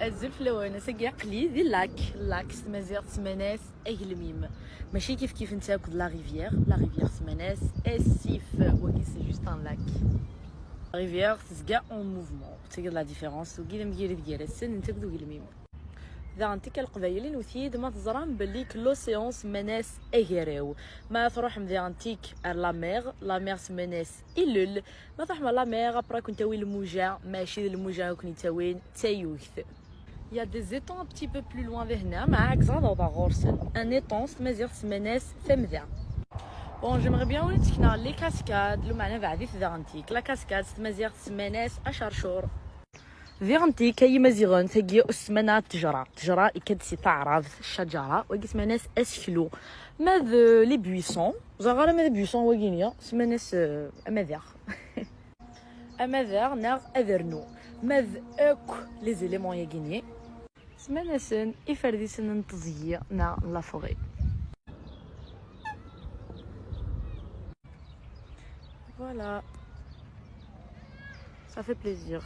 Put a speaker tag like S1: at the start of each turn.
S1: الزلف لونا ساقيا قليدي لاك تمازيغ تسماناس اغلميم ماشي كيف نتا كود لا ريفيير تسماناس اسيف وكي سي جوست ان لاك لا ريفيير تسقا اون موفمون تيقد لا ديفيرونس وكي مكيري ديال السن نتا كدو غلميم ذا انتك القبايلين وثيد ما تزران بليك لوسيون سماناس اغيراو ما تروح مذي انتيك لا ميغ سماناس إلل ما تروح لا ميغ ابرا كنت تاوي الموجة ماشي الموجة كنت تاوين تايوث. Il y a des étangs un petit peu plus loin vers là, mais exemple dans Gorsen, un étang تمازيغ تسماناس ثمذا. Bon, j'aimerais bien وليتكنا لي كاسكاد لو معنا بعدي في ذانتيك لا كاسكاد تمازيغ تسماناس 10 شهور. فيغنتي كاي مزيغون ثقي السمانة تجرى يكاد سي تعرض الشجرة وقسم ناس اسكلو ماذ لي بويسون زغارة ماذ بويسون وقينيا سماناس اماذيغ اماذيغ ناغ اذرنو ماذ اك لي زيليمون يقيني سماناسن يفرديسن نتزيي نا لا فوغي. Voilà, ça fait plaisir.